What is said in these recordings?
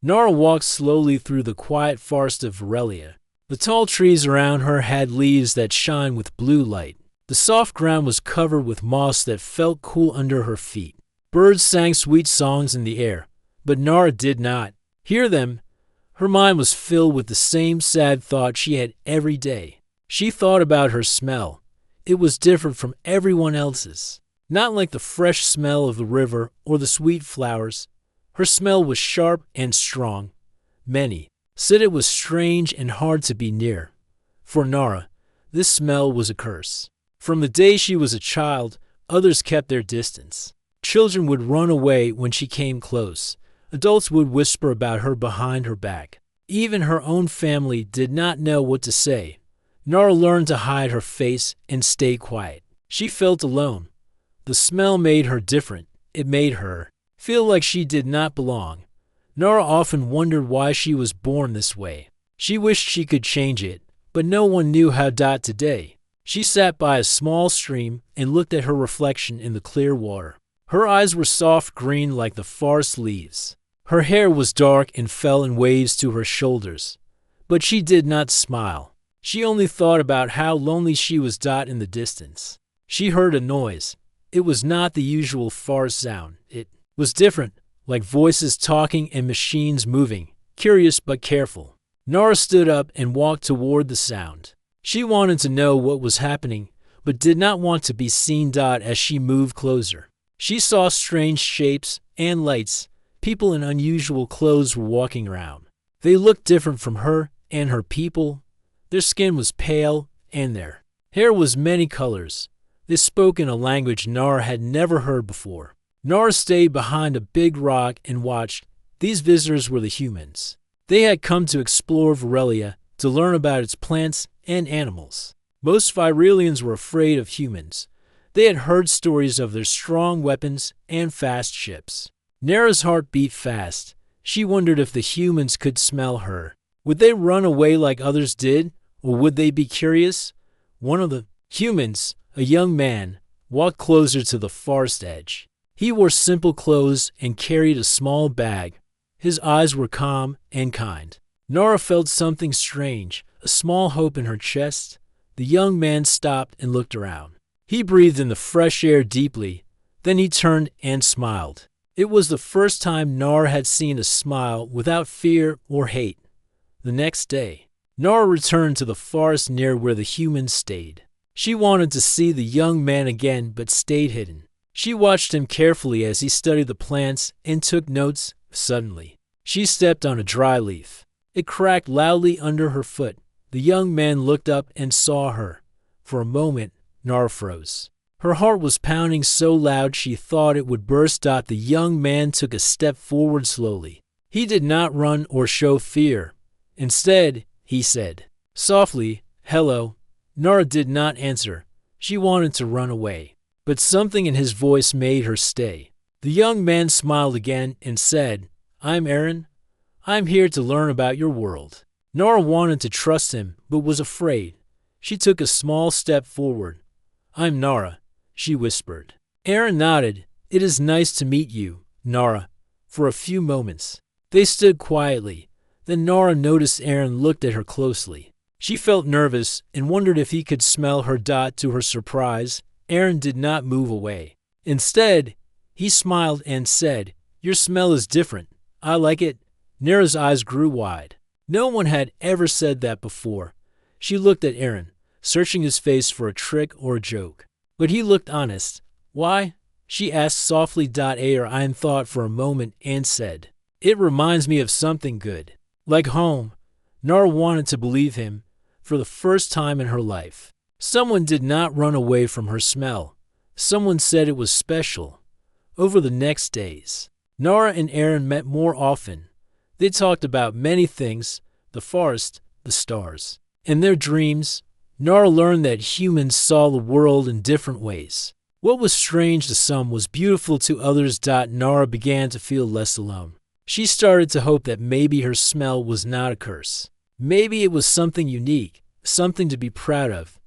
Nara walked slowly through the quiet forest of Varelia. The tall trees around her had leaves that shine with blue light. The soft ground was covered with moss that felt cool under her feet. Birds sang sweet songs in the air, but Nara did not hear them. Her mind was filled with the same sad thought she had every day. She thought about her smell. It was different from everyone else's. Not like the fresh smell of the river or the sweet flowers. Her smell was sharp and strong. Many said it was strange and hard to be near. For Nara, this smell was a curse. From the day she was a child, others kept their distance. Children would run away when she came close. Adults would whisper about her behind her back. Even her own family did not know what to say. Nara learned to hide her face and stay quiet. She felt alone. The smell made her different. It made her feel like she did not belong. Nara often wondered why she was born this way. She wished she could change it, but no one knew how. Today, she sat by a small stream and looked at her reflection in the clear water. Her eyes were soft green like the forest leaves. Her hair was dark and fell in waves to her shoulders. But she did not smile. She only thought about how lonely she was. In the distance, she heard a noise. It was not the usual forest sound. It was different, like voices talking and machines moving, curious but careful. Nara stood up and walked toward the sound. She wanted to know what was happening, but did not want to be seen. As she moved closer, she saw strange shapes and lights. People in unusual clothes were walking around. They looked different from her and her people. Their skin was pale, and their hair was many colors. They spoke in a language Nara had never heard before. Nara stayed behind a big rock and watched. These visitors were the humans. They had come to explore Varelia, to learn about its plants and animals. Most Virelians were afraid of humans. They had heard stories of their strong weapons and fast ships. Nara's heart beat fast. She wondered if the humans could smell her. Would they run away like others did, or would they be curious? One of the humans, a young man, walked closer to the forest edge. He wore simple clothes and carried a small bag. His eyes were calm and kind. Nara felt something strange, a small hope in her chest. The young man stopped and looked around. He breathed in the fresh air deeply. Then he turned and smiled. It was the first time Nara had seen a smile without fear or hate. The next day, Nara returned to the forest near where the humans stayed. She wanted to see the young man again but stayed hidden. She watched him carefully as he studied the plants and took notes. Suddenly, she stepped on a dry leaf. It cracked loudly under her foot. The young man looked up and saw her. For a moment, Nara froze. Her heart was pounding so loud she thought it would burst. The young man took a step forward slowly. He did not run or show fear. Instead, he said softly, "Hello." Nara did not answer. She wanted to run away, but something in his voice made her stay. The young man smiled again and said, "I'm Aaron. I'm here to learn about your world." Nara wanted to trust him, but was afraid. She took a small step forward. "I'm Nara," she whispered. Aaron nodded. "It is nice to meet you, Nara." For a few moments, they stood quietly. Then Nara noticed Aaron looked at her closely. She felt nervous and wondered if he could smell her. To her surprise, Aaron did not move away. Instead, he smiled and said, "Your smell is different. I like it." Nara's eyes grew wide. No one had ever said that before. She looked at Aaron, searching his face for a trick or a joke. But he looked honest. "Why?" she asked softly. Aaron thought for a moment and said, "It reminds me of something good. Like home." Nara wanted to believe him. For the first time in her life, someone did not run away from her smell. Someone said it was special. Over the next days, Nara and Aaron met more often. They talked about many things: the forest, the stars, and their dreams. Nara learned that humans saw the world in different ways. What was strange to some was beautiful to others. Nara began to feel less alone. She started to hope that maybe her smell was not a curse. Maybe it was something unique, something to be proud of.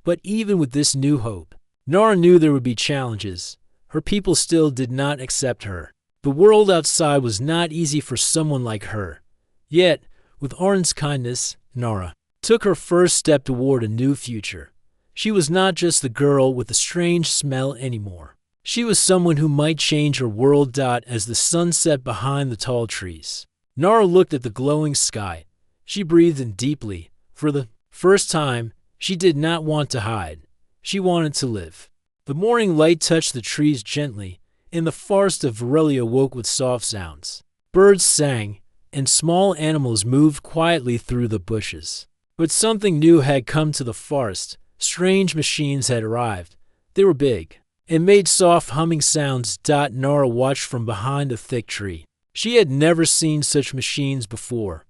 But even with this new hope, Nara knew there would be challenges. Her people still did not accept her. The world outside was not easy for someone like her. Yet, with Aaron's kindness, Nora took her first step toward a new future. She was not just the girl with the strange smell anymore. She was someone who might change her world. As the sun set behind the tall trees, Nora looked at the glowing sky. She breathed in deeply. For the first time, she did not want to hide. She wanted to live. The morning light touched the trees gently, and the forest of Varelia woke with soft sounds. Birds sang, and small animals moved quietly through the bushes. But something new had come to the forest. Strange machines had arrived. They were big and made soft humming sounds. Nora watched from behind a thick tree. She had never seen such machines before.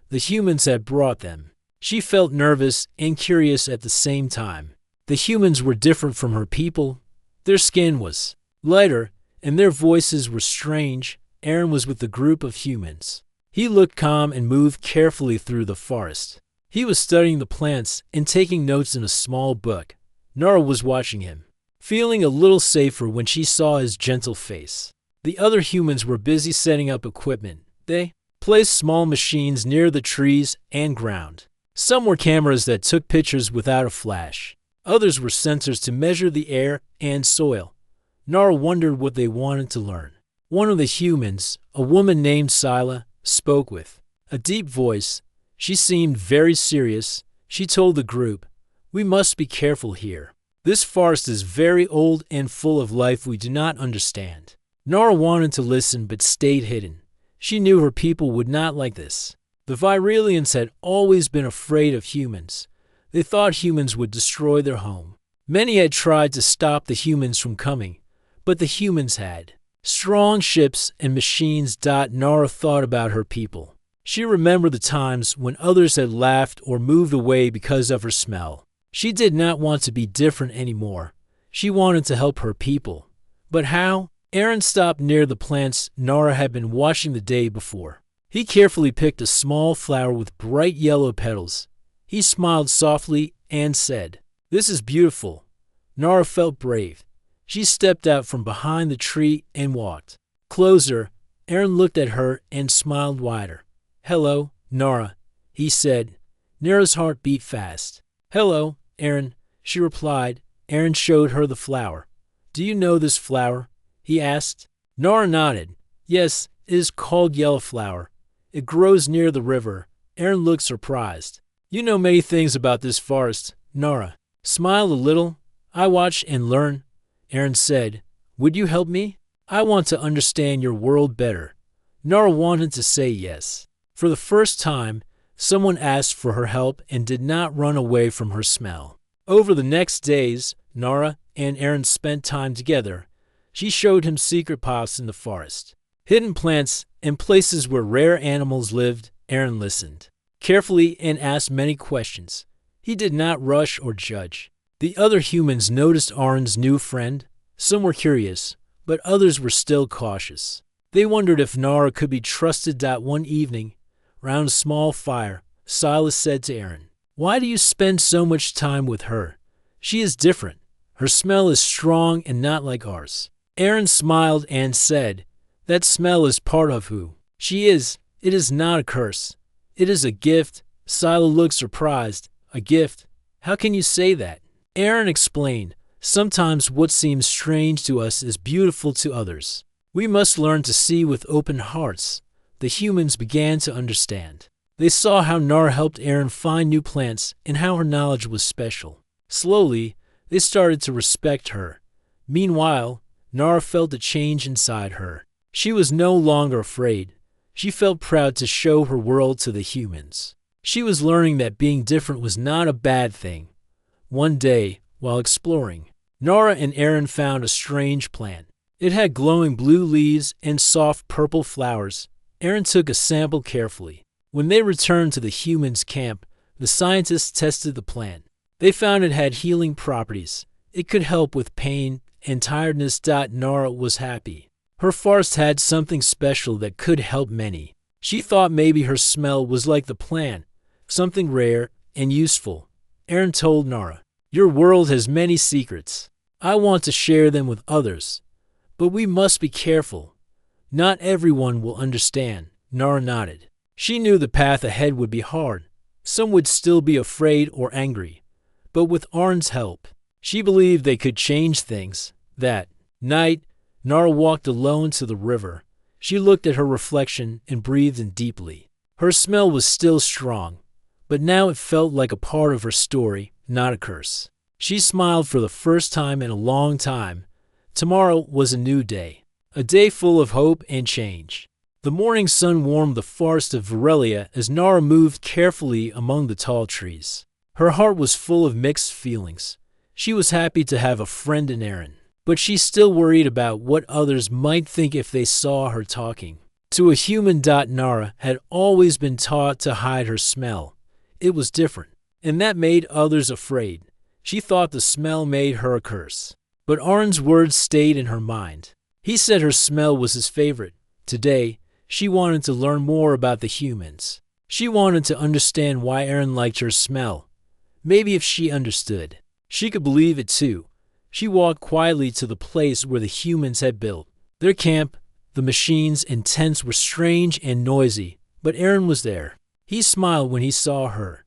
The humans had brought them. She felt nervous and curious at the same time. The humans were different from her people. Their skin was lighter, and their voices were strange. Aaron was with the group of humans. He looked calm and moved carefully through the forest. He was studying the plants and taking notes in a small book. Nora was watching him, feeling a little safer when she saw his gentle face. The other humans were busy setting up equipment. They placed small machines near the trees and ground. Some were cameras that took pictures without a flash. Others were sensors to measure the air and soil. Nora wondered what they wanted to learn. One of the humans, a woman named Scylla, spoke with a deep voice. She seemed very serious. She told the group, "We must be careful here. This forest is very old and full of life we do not understand." Nora wanted to listen but stayed hidden. She knew her people would not like this. The Virelians had always been afraid of humans. They thought humans would destroy their home. Many had tried to stop the humans from coming, but the humans had strong ships and machines. Nora thought about her people. She remembered the times when others had laughed or moved away because of her smell. She did not want to be different anymore. She wanted to help her people. But how? Aaron stopped near the plants Nora had been watching the day before. He carefully picked a small flower with bright yellow petals. He smiled softly and said, "This is beautiful." Nora felt brave. She stepped out from behind the tree and walked closer. Aaron looked at her and smiled wider. "Hello, Nora," he said. Nora's heart beat fast. "Hello, Aaron," she replied. Aaron showed her the flower. "Do you know this flower?" he asked. Nora nodded. "Yes, it is called yellow flower. It grows near the river." Aaron looked surprised. "You know many things about this forest." Nora smiled a little. "I watch and learn," Aaron said. "Would you help me? I want to understand your world better." Nora wanted to say yes. For the first time, someone asked for her help and did not run away from her smell. Over the next days, Nora and Aaron spent time together. She showed him secret paths in the forest, hidden plants, and places where rare animals lived. Aaron listened carefully and asked many questions. He did not rush or judge. The other humans noticed Aaron's new friend. Some were curious, but others were still cautious. They wondered if Nora could be trusted. One evening, round a small fire, Silas said to Aaron, "Why do you spend so much time with her? She is different. Her smell is strong and not like ours." Aaron smiled and said, "That smell is part of who she is. It is not a curse. It is a gift." Silas looked surprised. "A gift? How can you say that?" Aaron explained, "Sometimes what seems strange to us is beautiful to others. We must learn to see with open hearts." The humans began to understand. They saw how Nora helped Aaron find new plants and how her knowledge was special. Slowly, they started to respect her. Meanwhile, Nora felt a change inside her. She was no longer afraid. She felt proud to show her world to the humans. She was learning that being different was not a bad thing. One day, while exploring, Nora and Aaron found a strange plant. It had glowing blue leaves and soft purple flowers. Aaron took a sample carefully. When they returned to the humans' camp, the scientists tested the plant. They found it had healing properties. It could help with pain and tiredness. Nora was happy. Her forest had something special that could help many. She thought maybe her smell was like the plant, something rare and useful. Aaron told Nora, "Your world has many secrets. I want to share them with others. But we must be careful. Not everyone will understand, Nara nodded. She knew the path ahead would be hard. Some would still be afraid or angry. But with Arn's help, she believed they could change things. That night, Nara walked alone to the river. She looked at her reflection and breathed in deeply. Her smell was still strong, but now it felt like a part of her story, not a curse. She smiled for the first time in a long time. Tomorrow was a new day, a day full of hope and change. The morning sun warmed the forest of Varelia as Nara moved carefully among the tall trees. Her heart was full of mixed feelings. She was happy to have a friend in Aaron, but she still worried about what others might think if they saw her talking. To a human, Nara had always been taught to hide her smell. It was different, and that made others afraid. She thought the smell made her a curse. But Arn's words stayed in her mind. He said her smell was his favorite. Today, she wanted to learn more about the humans. She wanted to understand why Aaron liked her smell. Maybe if she understood, she could believe it too. She walked quietly to the place where the humans had built their camp. The machines and tents were strange and noisy, but Aaron was there. He smiled when he saw her.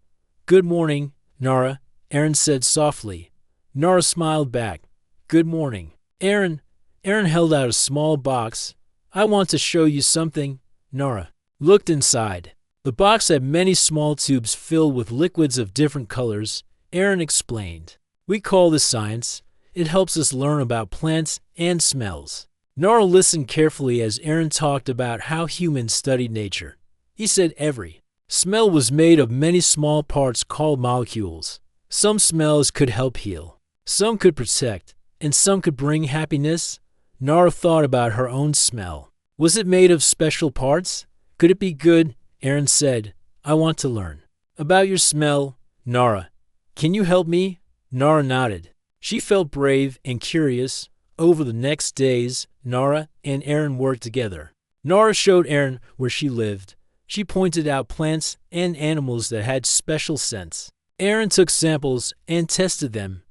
"Good morning, Nara," Aaron said softly. Nara smiled back. "Good morning, Aaron." Aaron held out a small box. "I want to show you something." Nara looked inside. The box had many small tubes filled with liquids of different colors. Aaron explained, "We call this science. It helps us learn about plants and smells." Nara listened carefully as Aaron talked about how humans studied nature. He said every smell was made of many small parts called molecules. Some smells could help heal, some could protect, and some could bring happiness. Nara thought about her own smell. Was it made of special parts? Could it be good? Aaron said, "I want to learn about your smell, Nara. Can you help me?" Nara nodded. She felt brave and curious. Over the next days, Nara and Aaron worked together. Nara showed Aaron where she lived. She pointed out plants and animals that had special scents. Aaron took samples and tested them.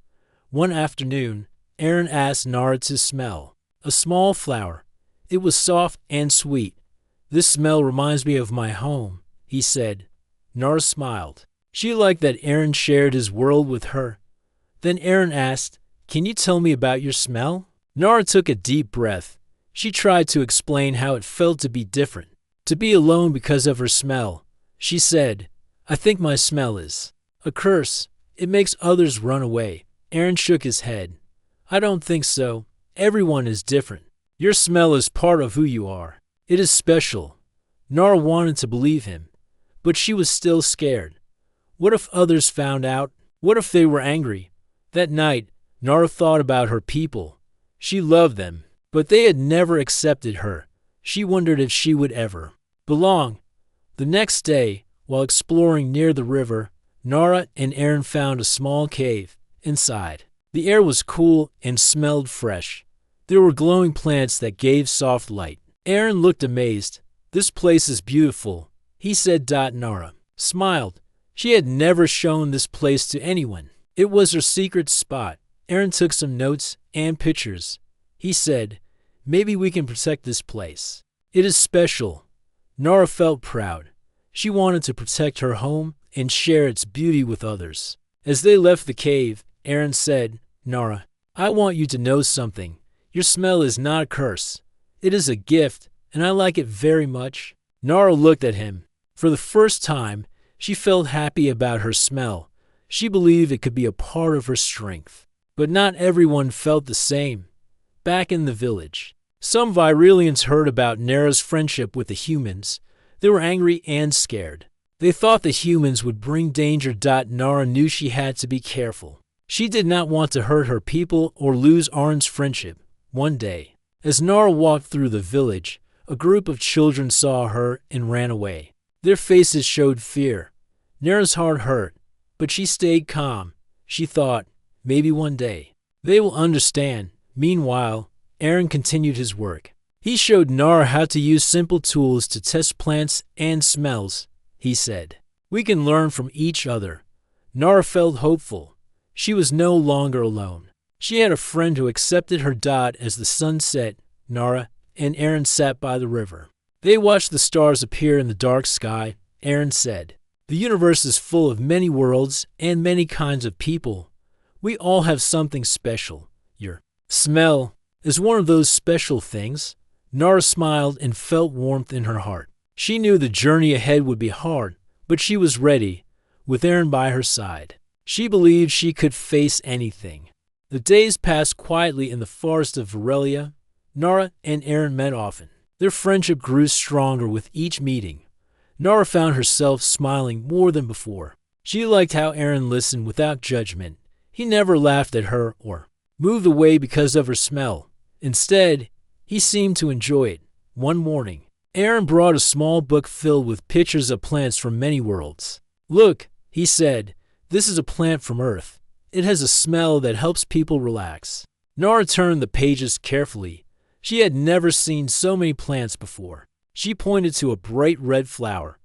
One afternoon, Aaron asked Nara to smell a small flower. It was soft and sweet. "This smell reminds me of my home," he said. Nara smiled. She liked that Aaron shared his world with her. Then Aaron asked, "Can you tell me about your smell?" Nara took a deep breath. She tried to explain how it felt to be different, to be alone because of her smell. She said, "I think my smell is a curse. It makes others run away." Aaron shook his head. "I don't think so. Everyone is different. Your smell is part of who you are. It is special." Nara wanted to believe him, but she was still scared. What if others found out? What if they were angry? That night, Nara thought about her people. She loved them, but they had never accepted her. She wondered if she would ever belong. The next day, while exploring near the river, Nara and Aaron found a small cave. Inside, the air was cool and smelled fresh. There were glowing plants that gave soft light. Aaron looked amazed. "This place is beautiful," he said. Nara smiled. She had never shown this place to anyone. It was her secret spot. Aaron took some notes and pictures. He said, "Maybe we can protect this place. It is special." Nara felt proud. She wanted to protect her home and share its beauty with others. As they left the cave, Aaron said, "Nara, I want you to know something. Your smell is not a curse. It is a gift, and I like it very much." Nara looked at him. For the first time, she felt happy about her smell. She believed it could be a part of her strength. But not everyone felt the same. Back in the village, some Virelians heard about Nara's friendship with the humans. They were angry and scared. They thought the humans would bring danger. Nara knew she had to be careful. She did not want to hurt her people or lose Arn's friendship. One day, as Nara walked through the village, a group of children saw her and ran away. Their faces showed fear. Nara's heart hurt, but she stayed calm. She thought, maybe one day, they will understand. Meanwhile, Aaron continued his work. He showed Nara how to use simple tools to test plants and smells. He said, "We can learn from each other." Nara felt hopeful. She was no longer alone. She had a friend who accepted her. As the sun set, Nara and Aaron sat by the river. They watched the stars appear in the dark sky. Aaron said, "The universe is full of many worlds and many kinds of people. We all have something special. Your smell is one of those special things." Nara smiled and felt warmth in her heart. She knew the journey ahead would be hard, but she was ready, with Aaron by her side. She believed she could face anything. The days passed quietly in the forest of Varelia. Nara and Aaron met often. Their friendship grew stronger with each meeting. Nara found herself smiling more than before. She liked how Aaron listened without judgment. He never laughed at her or moved away because of her smell. Instead, he seemed to enjoy it. One morning, Aaron brought a small book filled with pictures of plants from many worlds. "Look," he said, "this is a plant from Earth. It has a smell that helps people relax." Nara turned the pages carefully. She had never seen so many plants before. She pointed to a bright red flower.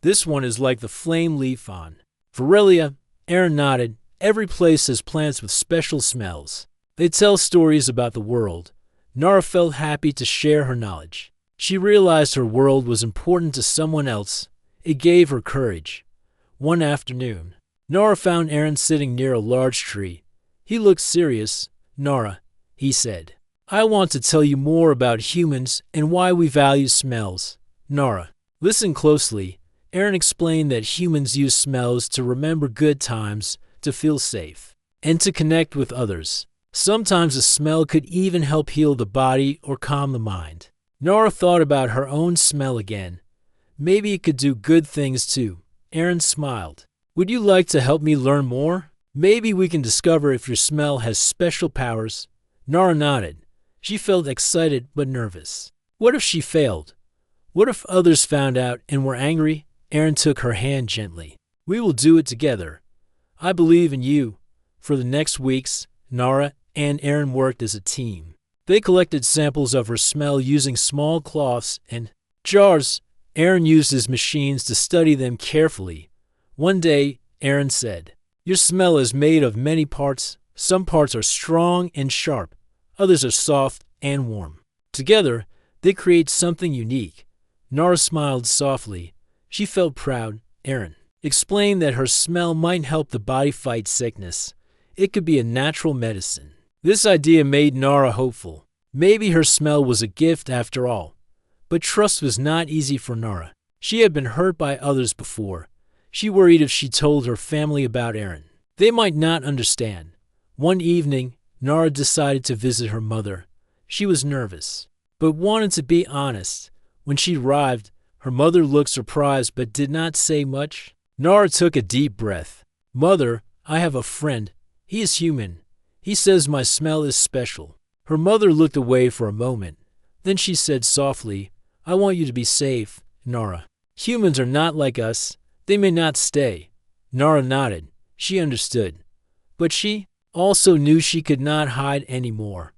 "This one is like the flame leaf on Varelia." Aaron nodded. "Every place has plants with special smells. They tell stories about the world." Nara felt happy to share her knowledge. She realized her world was important to someone else. It gave her courage. One afternoon, Nara found Aaron sitting near a large tree. He looked serious. "Nara," he said, "I want to tell you more about humans and why we value smells." "Nara, listen closely." Aaron explained that humans use smells to remember good times, to feel safe, and to connect with others. Sometimes a smell could even help heal the body or calm the mind. Nara thought about her own smell again. Maybe it could do good things too. Aaron smiled. "Would you like to help me learn more? Maybe we can discover if your smell has special powers." Nara nodded. She felt excited but nervous. What if she failed? What if others found out and were angry? Aaron took her hand gently. "We will do it together. I believe in you." For the next weeks, Nara and Aaron worked as a team. They collected samples of her smell using small cloths and jars. Aaron used his machines to study them carefully. One day, Aaron said, "Your smell is made of many parts. Some parts are strong and sharp. Others are soft and warm. Together, they create something unique." Nara smiled softly. She felt proud. Aaron explained that her smell might help the body fight sickness. It could be a natural medicine. This idea made Nara hopeful. Maybe her smell was a gift after all. But trust was not easy for Nara. She had been hurt by others before. She worried if she told her family about Aaron, they might not understand. One evening, Nara decided to visit her mother. She was nervous, but wanted to be honest. When she arrived, her mother looked surprised but did not say much. Nara took a deep breath. "Mother, I have a friend. He is human. He says my smell is special." Her mother looked away for a moment. Then she said softly, "I want you to be safe, Nara. Humans are not like us. They may not stay." Nara nodded. She understood. But she also knew she could not hide anymore.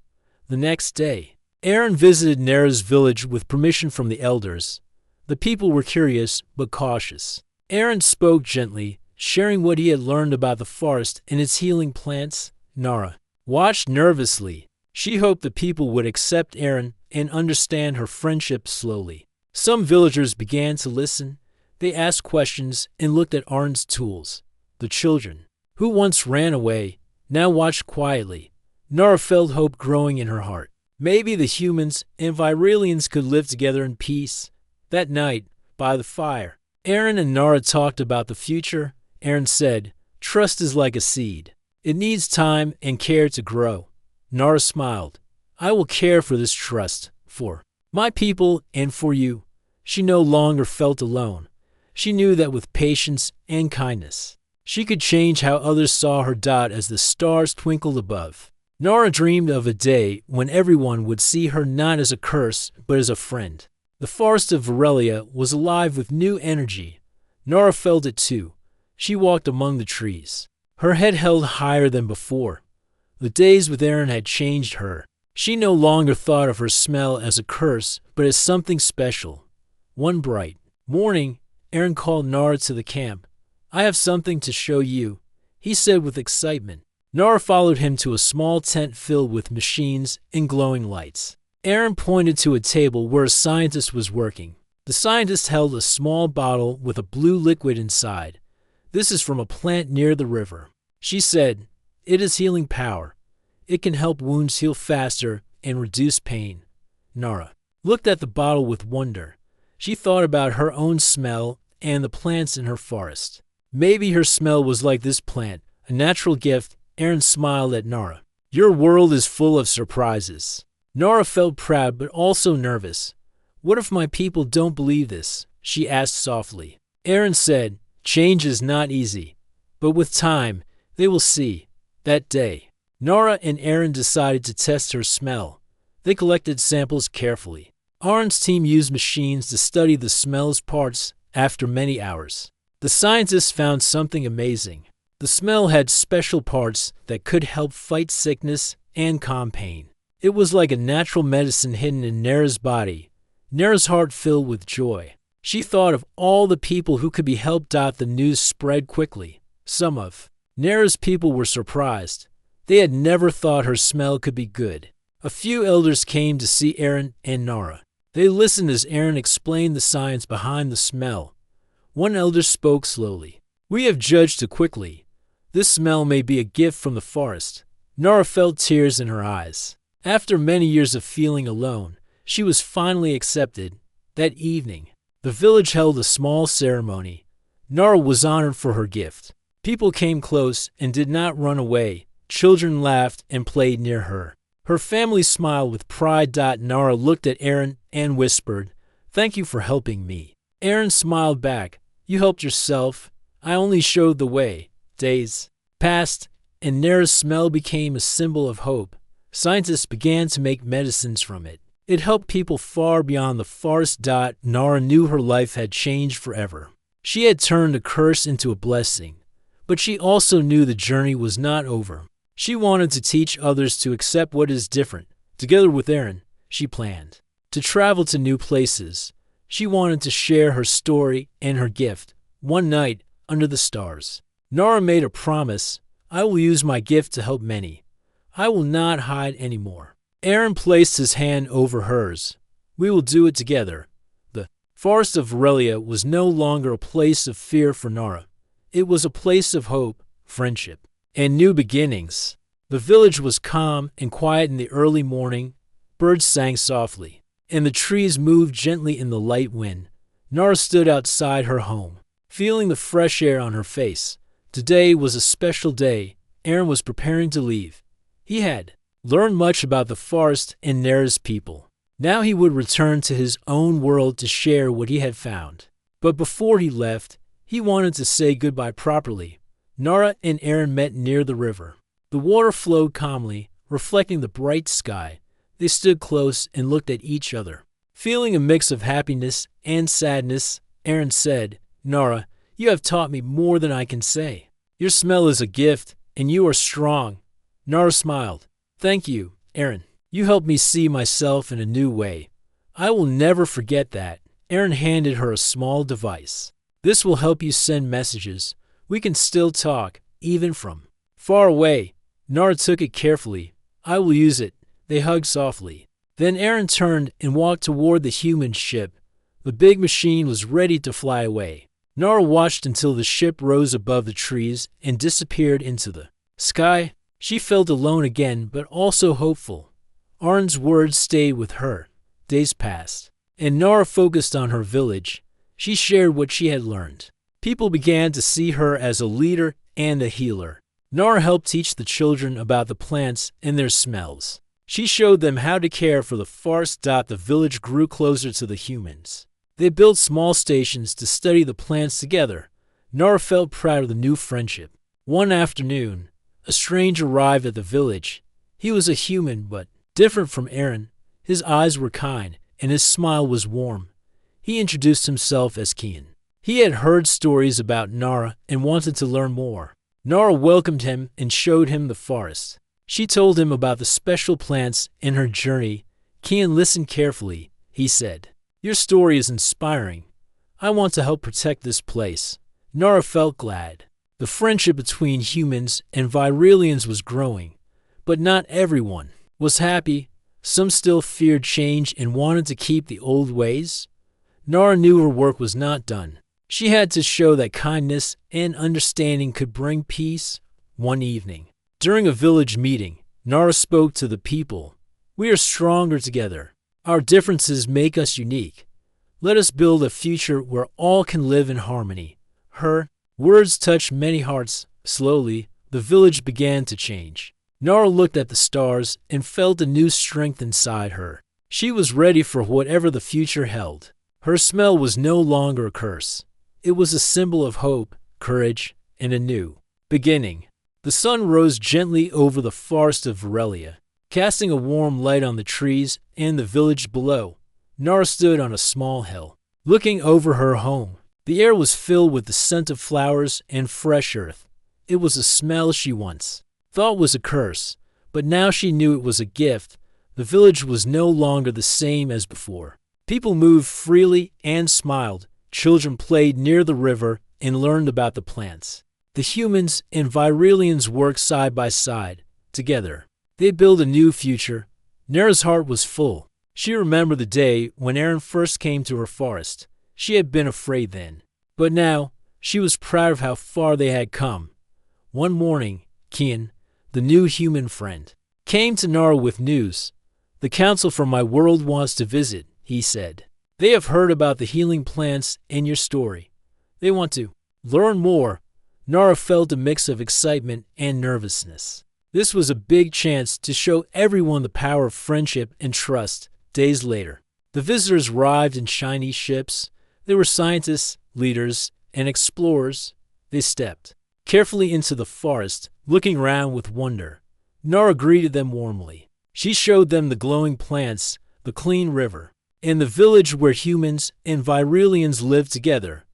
The next day, Aaron visited Nara's village with permission from the elders. The people were curious but cautious. Aaron spoke gently, sharing what he had learned about the forest and its healing plants. Nara watched nervously. She hoped the people would accept Aaron and understand her friendship slowly. Some villagers began to listen. They asked questions and looked at Aaron's tools. The children, who once ran away, now watched quietly. Nara felt hope growing in her heart. Maybe the humans and Virelians could live together in peace. That night, by the fire, Aaron and Nara talked about the future. Aaron said, "Trust is like a seed. It needs time and care to grow." Nara smiled. "I will care for this trust, for my people and for you." She no longer felt alone. She knew that with patience and kindness, she could change how others saw her dot as the stars twinkled above. Nara dreamed of a day when everyone would see her not as a curse, but as a friend. The forest of Varelia was alive with new energy. Nara felt it too. She walked among the trees, her head held higher than before. The days with Aaron had changed her. She no longer thought of her smell as a curse, but as something special. One bright morning, Aaron called Nara to the camp. "I have something to show you," he said with excitement. Nara followed him to a small tent filled with machines and glowing lights. Aaron pointed to a table where a scientist was working. The scientist held a small bottle with a blue liquid inside. This is from a plant near the river. She said, "It has healing power. It can help wounds heal faster and reduce pain." Nora looked at the bottle with wonder. She thought about her own smell and the plants in her forest. Maybe her smell was like this plant, a natural gift. Aaron smiled at Nora. "Your world is full of surprises." Nora felt proud but also nervous. "What if my people don't believe this?" she asked softly. Aaron said, "Change is not easy, but with time, they will see." That day, Nora and Aaron decided to test her smell. They collected samples carefully. Aaron's team used machines to study the smell's parts. After many hours, the scientists found something amazing. The smell had special parts that could help fight sickness and calm pain. It was like a natural medicine hidden in Nara's body. Nara's heart filled with joy. She thought of all the people who could be helped. The news spread quickly. Some of Nara's people were surprised. They had never thought her smell could be good. A few elders came to see Aaron and Nora. They listened as Aaron explained the science behind the smell. One elder spoke slowly. "We have judged too quickly. This smell may be a gift from the forest." Nora felt tears in her eyes. After many years of feeling alone, she was finally accepted. That evening, the village held a small ceremony. Nora was honored for her gift. People came close and did not run away. Children laughed and played near her. Her family smiled with pride. Nora looked at Aaron and whispered, "Thank you for helping me." Aaron smiled back. "You helped yourself. I only showed the way." Days passed, and Nara's smell became a symbol of hope. Scientists began to make medicines from it. It helped people far beyond the forest. Nara knew her life had changed forever. She had turned a curse into a blessing. But she also knew the journey was not over. She wanted to teach others to accept what is different. Together with Aaron, she planned to travel to new places. She wanted to share her story and her gift. One night, under the stars, Nora made a promise. "I will use my gift to help many. I will not hide anymore." Aaron placed his hand over hers. "We will do it together." The forest of Aurelia was no longer a place of fear for Nora. It was a place of hope, friendship, and new beginnings. The village was calm and quiet in the early morning. Birds sang softly, and the trees moved gently in the light wind. Nora stood outside her home, feeling the fresh air on her face. Today was a special day. Aaron was preparing to leave. He had learned much about the forest and Nara's people. Now he would return to his own world to share what he had found. But before he left, he wanted to say goodbye properly. Nora and Aaron met near the river. The water flowed calmly, reflecting the bright sky. They stood close and looked at each other. Feeling a mix of happiness and sadness, Aaron said, "Nora, you have taught me more than I can say. Your smell is a gift, and you are strong." Nora smiled. "Thank you, Aaron. You helped me see myself in a new way. I will never forget that." Aaron handed her a small device. "This will help you send messages. We can still talk, even from far away." Nora took it carefully. "I will use it." They hugged softly. Then Aaron turned and walked toward the human ship. The big machine was ready to fly away. Nora watched until the ship rose above the trees and disappeared into the sky. She felt alone again, but also hopeful. Aaron's words stayed with her. Days passed, and Nora focused on her village. She shared what she had learned. People began to see her as a leader and a healer. Nora helped teach the children about the plants and their smells. She showed them how to care for the forest. The village grew closer to the humans. They built small stations to study the plants together. Nora felt proud of the new friendship. One afternoon, a stranger arrived at the village. He was a human, but different from Aaron. His eyes were kind, and his smile was warm. He introduced himself as Kian. He had heard stories about Nora and wanted to learn more. Nora welcomed him and showed him the forest. She told him about the special plants in her journey. Kian listened carefully. He said, "Your story is inspiring. I want to help protect this place." Nora felt glad. The friendship between humans and Virelians was growing, but not everyone was happy. Some still feared change and wanted to keep the old ways. Nara knew her work was not done. She had to show that kindness and understanding could bring peace. One evening, during a village meeting, Nara spoke to the people. "We are stronger together. Our differences make us unique. Let us build a future where all can live in harmony." Her words touched many hearts. Slowly, the village began to change. Nara looked at the stars and felt a new strength inside her. She was ready for whatever the future held. Her smell was no longer a curse. It was a symbol of hope, courage, and a new beginning. The sun rose gently over the forest of Varelia, casting a warm light on the trees and the village below. Nara stood on a small hill, looking over her home. The air was filled with the scent of flowers and fresh earth. It was a smell she once thought was a curse, but now she knew it was a gift. The village was no longer the same as before. People moved freely and smiled. Children played near the river and learned about the plants. The humans and Virelians worked side by side. Together, they built a new future. Nara's heart was full. She remembered the day when Aaron first came to her forest. She had been afraid then, but now she was proud of how far they had come. One morning, Kian, the new human friend, came to Nara with news. "The council from my world wants to visit," he said. "They have heard about the healing plants and your story. They want to learn more." Nara felt a mix of excitement and nervousness. This was a big chance to show everyone the power of friendship and trust. Days later, the visitors arrived in shiny ships. They were scientists, leaders, and explorers. They stepped carefully into the forest, looking around with wonder. Nara greeted them warmly. She showed them the glowing plants, the clean river, and the village where humans and Virelians lived together.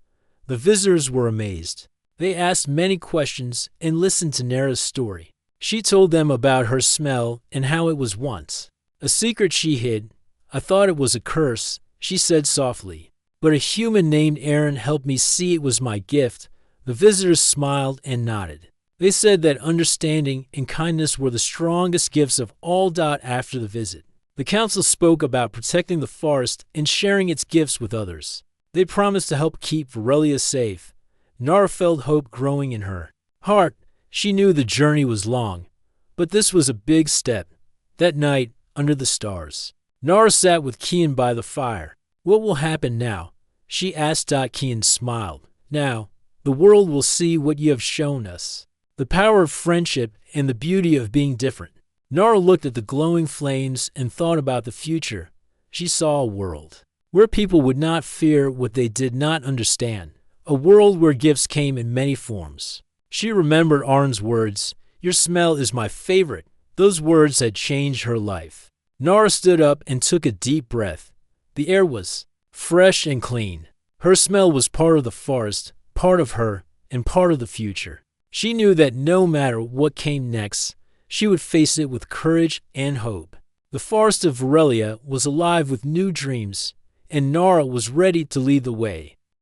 The visitors were amazed. They asked many questions and listened to Nara's story. She told them about her smell and how it was once a secret she hid. "I thought it was a curse," she said softly, "but a human named Aaron helped me see it was my gift." The visitors smiled and nodded. They said that understanding and kindness were the strongest gifts of all. After the visit, the council spoke about protecting the forest and sharing its gifts with others. They promised to help keep Varelia safe. Nara felt hope growing in her heart. She knew the journey was long, but this was a big step. That night, under the stars, Nara sat with Kian by the fire. "What will happen now?" she asked. Kian smiled. "Now, the world will see what you have shown us. The power of friendship and the beauty of being different." Nara looked at the glowing flames and thought about the future. She saw a world where people would not fear what they did not understand. A world where gifts came in many forms. She remembered Arn's words, "Your smell is my favorite." Those words had changed her life. Nara stood up and took a deep breath. The air was fresh and clean. Her smell was part of the forest, part of her, and part of the future. She knew that no matter what came next, she would face it with courage and hope. The forest of Varelia was alive with new dreams, and Nara was ready to lead the way.